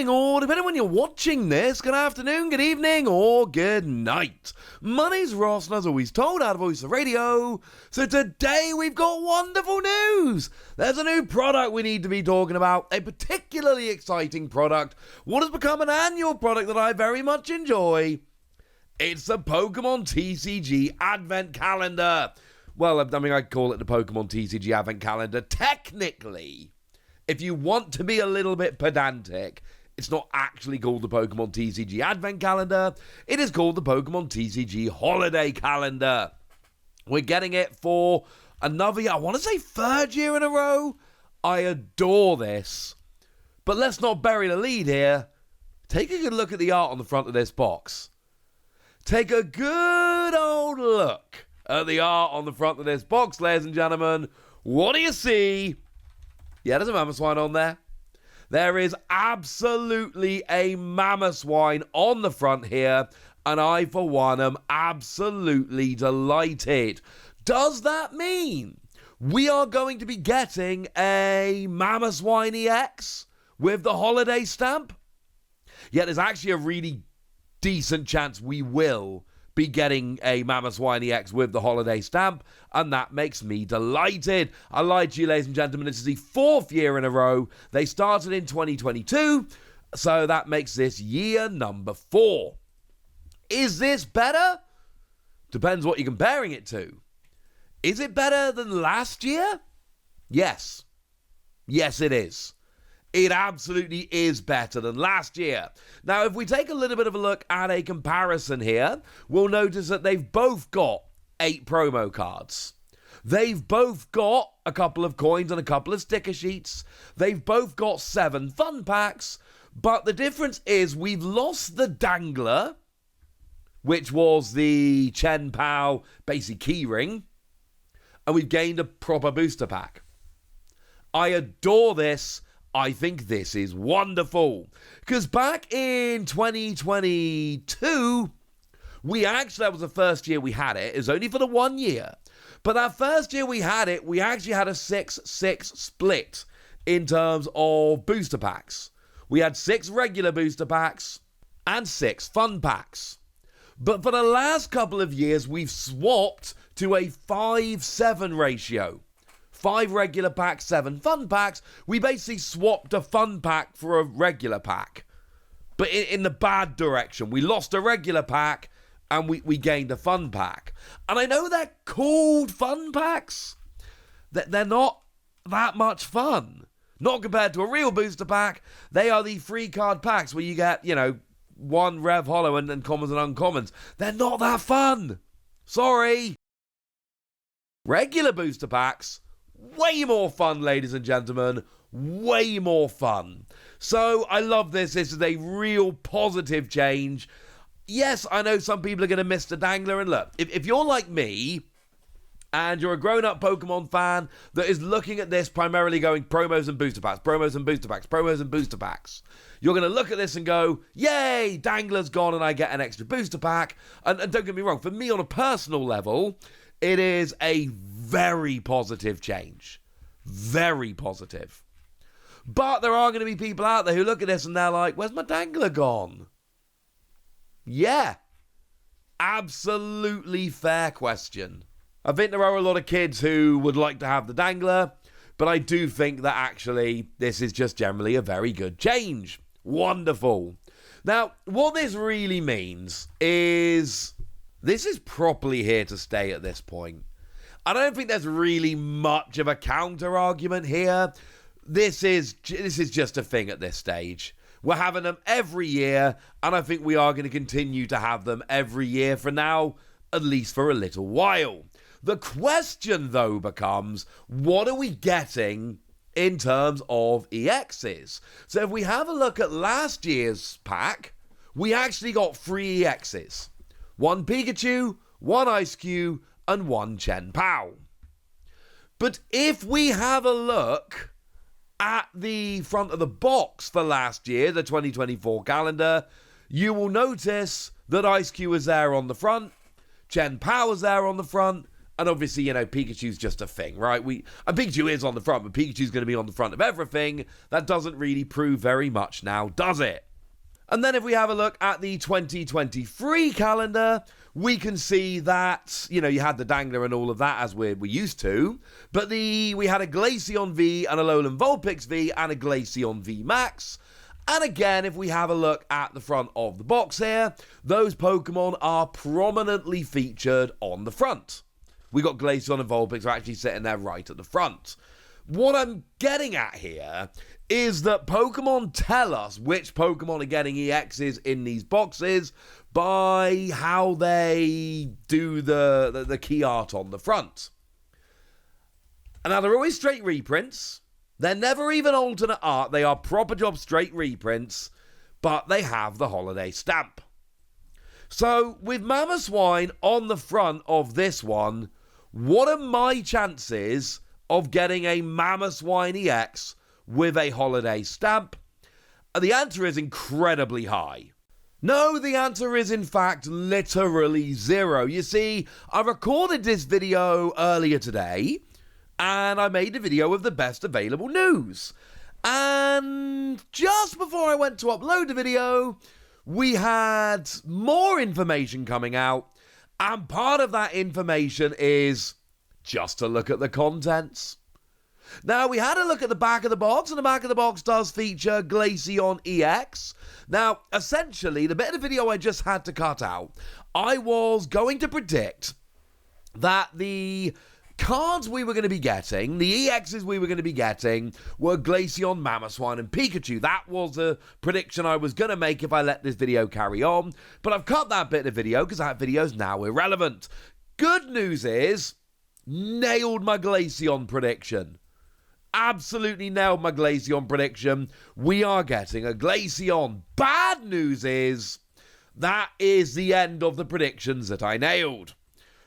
morning, or depending on when you're watching this, good afternoon, good evening, or good night. My name's Ross, and as always told, out of Voice of Radio. So today we've got wonderful news. There's a new product we need to be talking about, a particularly exciting product, what has become an annual product that I very much enjoy. It's the Pokémon TCG Advent Calendar. Well, I mean, I'd call it the Pokémon TCG Advent Calendar. Technically, if you want to be a little bit pedantic, it's not actually called the Pokémon TCG Advent Calendar. It is called the Pokémon TCG Holiday Calendar. We're getting it for another year. I want to say third year in a row. I adore this. But let's not bury the lead here. Take a good look at the art on the front of this box. Take a good old look at the art on the front of this box, ladies and gentlemen. What do you see? Yeah, there's a Mamoswine on there. There is absolutely a Mamoswine on the front here, and I, for one, am absolutely delighted. Does that mean we are going to be getting a Mamoswine EX with the holiday stamp? Yeah, there's actually a really decent chance we will be getting a Mamoswine EX with the holiday stamp, and that makes me delighted. I lied to you, ladies and gentlemen, this is the fourth year in a row. They started in 2022, so that makes this year number 4. Is this better? Depends what you're comparing it to. Is it better than last year? Yes. Yes, it is. It absolutely is better than last year. Now, if we take a little bit of a look at a comparison here, we'll notice that they've both got 8 promo cards. They've both got a couple of coins and a couple of sticker sheets. They've both got 7 fun packs. But the difference is we've lost the Dangler, which was the Chen Pao basic keyring, and we've gained a proper booster pack. I adore this. I think this is wonderful, because back in 2022, that was the first year we had it. It was only for the 1 year, but that first year we had it, we actually had a 6-6 split in terms of booster packs. We had 6 regular booster packs and 6 fun packs. But for the last couple of years, we've swapped to a 5-7 ratio. 5 regular packs, 7 fun packs. We basically swapped a fun pack for a regular pack. But in the bad direction. We lost a regular pack and we gained a fun pack. And I know they're called fun packs. They're not that much fun. Not compared to a real booster pack. They are the free card packs where you get, 1 Rev Holo and commons and uncommons. They're not that fun. Sorry. Regular booster packs, way more fun, ladies and gentlemen. Way more fun. So I love this. This is a real positive change. Yes, I know some people are going to miss the Dangler. And look, if you're like me and you're a grown-up Pokemon fan that is looking at this primarily going promos and booster packs, promos and booster packs, promos and booster packs, you're going to look at this and go, yay, Dangler's gone and I get an extra booster pack. And don't get me wrong, for me on a personal level, it is a very positive change. Very positive. But there are going to be people out there who look at this and they're like, where's my Dangler gone? Yeah. Absolutely fair question. I think there are a lot of kids who would like to have the Dangler, but I do think that actually this is just generally a very good change. Wonderful. Now, what this really means is this is properly here to stay at this point. I don't think there's really much of a counter argument here. This is just a thing at this stage. We're having them every year, and I think we are going to continue to have them every year for now, at least for a little while. The question, though, becomes, what are we getting in terms of EXs? So if we have a look at last year's pack, we actually got 3 EXs. 1 Pikachu, 1 Ice-Cube, and 1 Chen Pao. But if we have a look at the front of the box for last year, the 2024 calendar, you will notice that Ice-Cube was there on the front, Chen Pao was there on the front, And obviously, Pikachu's just a thing, right? And Pikachu is on the front, but Pikachu's going to be on the front of everything. That doesn't really prove very much now, does it? And then if we have a look at the 2023 calendar, we can see that, you had the Dangler and all of that as we're used to. But we had a Glaceon V and a Alolan Vulpix V and a Glaceon V Max. And again, if we have a look at the front of the box here, those Pokemon are prominently featured on the front. We got Glaceon and Vulpix are actually sitting there right at the front. What I'm getting at here is that Pokemon tell us which Pokemon are getting EXs in these boxes by how they do the key art on the front. And now they're always straight reprints. They're never even alternate art. They are proper job straight reprints, but they have the holiday stamp. So with Mamoswine on the front of this one, what are my chances of getting a Mamoswine EX with a holiday stamp? The answer is incredibly high. No, the answer is in fact literally 0. You see, I recorded this video earlier today, and I made a video of the best available news. And just before I went to upload the video, we had more information coming out, and part of that information is just to look at the contents. Now, we had a look at the back of the box, and the back of the box does feature Glaceon EX. Now, essentially, the bit of video I just had to cut out, I was going to predict that the cards we were going to be getting, the EXs we were going to be getting, were Glaceon, Mamoswine, and Pikachu. That was a prediction I was going to make if I let this video carry on, but I've cut that bit of video because that video's now irrelevant. Good news is, nailed my Glaceon prediction. Absolutely nailed my Glaceon prediction. We are getting a Glaceon. Bad news is, that is the end of the predictions that I nailed.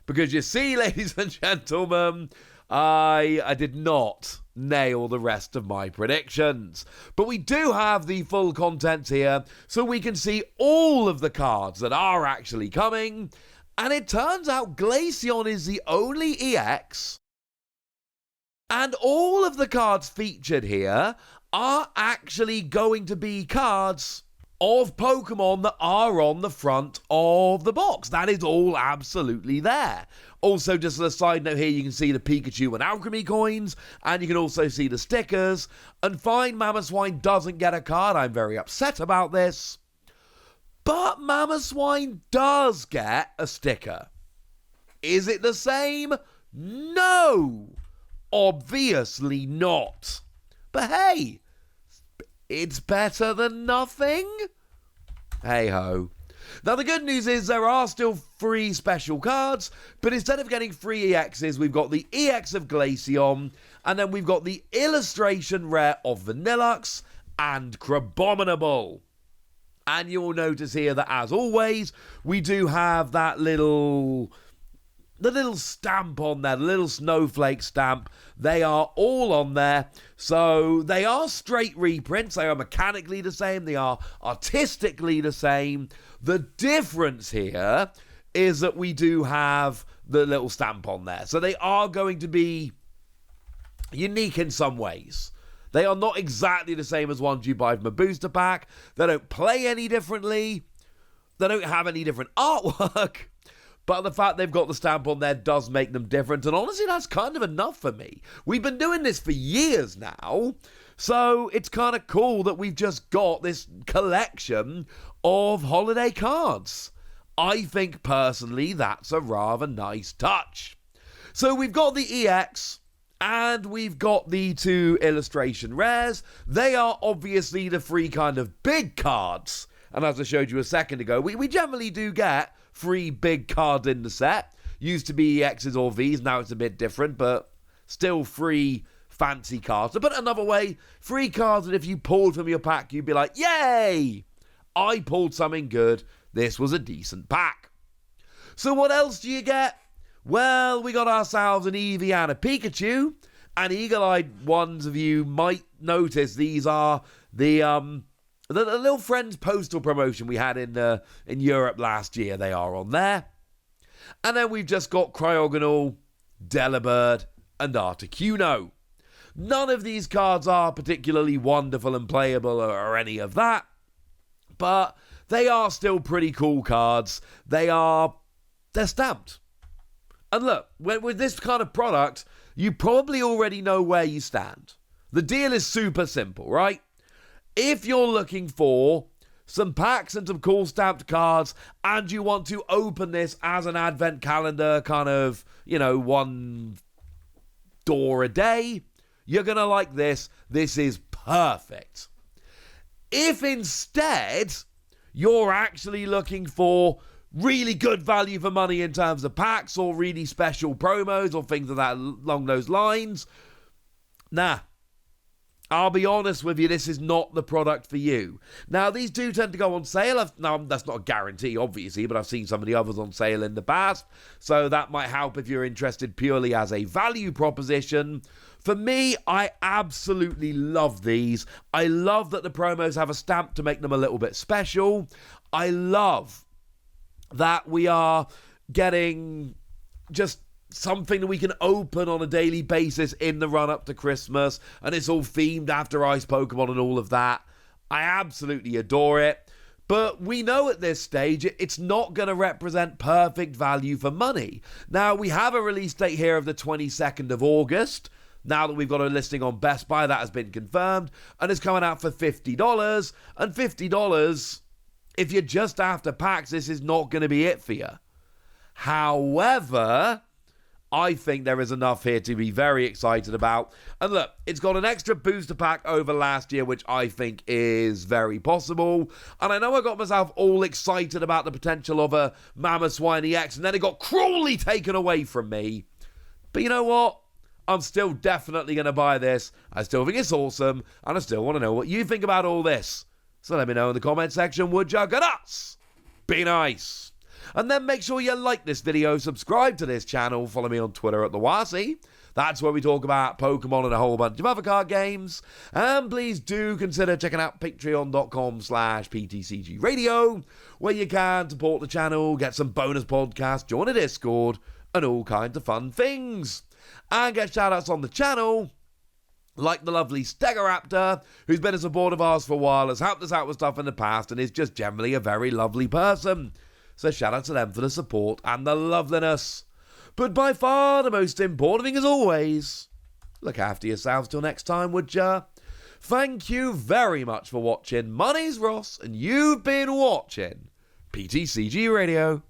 Because you see, ladies and gentlemen, I did not nail the rest of my predictions. But we do have the full content here, so we can see all of the cards that are actually coming. And it turns out Glaceon is the only EX. And all of the cards featured here are actually going to be cards of Pokemon that are on the front of the box. That is all absolutely there. Also, just as a side note here, you can see the Pikachu and Alchemy coins, and you can also see the stickers. And fine, Mamoswine doesn't get a card. I'm very upset about this. But Mamoswine does get a sticker. Is it the same? No! Obviously not. But hey, it's better than nothing. Hey-ho. Now, the good news is there are still free special cards, but instead of getting free EXs, we've got the EX of Glaceon, and then we've got the illustration rare of Vanillux and Crabominable. And you'll notice here that, as always, we do have that the little stamp on there, the little snowflake stamp. They are all on there. So they are straight reprints. They are mechanically the same. They are artistically the same. The difference here is that we do have the little stamp on there. So they are going to be unique in some ways. They are not exactly the same as ones you buy from a booster pack. They don't play any differently. They don't have any different artwork. But the fact they've got the stamp on there does make them different. And honestly, that's kind of enough for me. We've been doing this for years now. So it's kind of cool that we've just got this collection of holiday cards. I think, personally, that's a rather nice touch. So we've got the EX, and we've got the two illustration rares. They are obviously the free kind of big cards. And as I showed you a second ago, we generally do get free big cards in the set. Used to be EXs or Vs, now it's a bit different, but still free fancy cards. To put it another way, free cards that if you pulled from your pack, you'd be like, yay! I pulled something good. This was a decent pack. So what else do you get? Well, we got ourselves an Eevee and a Pikachu. And eagle-eyed ones of you might notice these are the little Friends postal promotion we had in Europe last year. They are on there. And then we've just got Cryogonal Delibird, and Articuno. None of these cards are particularly wonderful and playable or any of that, but they are still pretty cool cards. They're stamped. And look, with this kind of product, you probably already know where you stand. The deal is super simple, right? If you're looking for some packs and some cool stamped cards, and you want to open this as an advent calendar, kind of, one door a day, you're going to like this. This is perfect. If instead you're actually looking for really good value for money in terms of packs or really special promos or things along those lines, I'll be honest with you, this is not the product for you. Now, these do tend to go on sale. Now, that's not a guarantee, obviously, but I've seen some of the others on sale in the past, so that might help if you're interested purely as a value proposition. For me, I absolutely love these. I love that the promos have a stamp to make them a little bit special. I love that we are getting just something that we can open on a daily basis in the run-up to Christmas, and it's all themed after Ice Pokemon and all of that. I absolutely adore it, but we know at this stage it's not going to represent perfect value for money. Now, we have a release date here of the 22nd of August. Now that we've got a listing on Best Buy, that has been confirmed, and it's coming out for $50, and $50, if you're just after packs, this is not going to be it for you. However, I think there is enough here to be very excited about. And look, it's got an extra booster pack over last year, which I think is very possible. And I know I got myself all excited about the potential of a Mamoswine EX, and then it got cruelly taken away from me. But you know what? I'm still definitely going to buy this. I still think it's awesome, and I still want to know what you think about all this. So let me know in the comment section, would you? Good us. Be nice. And then make sure you like this video, subscribe to this channel, follow me on Twitter at @TheWasi. That's where we talk about Pokemon and a whole bunch of other card games. And please do consider checking out patreon.com/PTCG Radio, where you can support the channel, get some bonus podcasts, join a Discord, and all kinds of fun things. And get shout-outs on the channel, like the lovely Stegoraptor, who's been a supporter of ours for a while, has helped us out with stuff in the past, and is just generally a very lovely person. So shout out to them for the support and the loveliness. But by far the most important thing, as always, look after yourselves till next time, would ya? Thank you very much for watching. My name's Ross, and you've been watching PTCG Radio.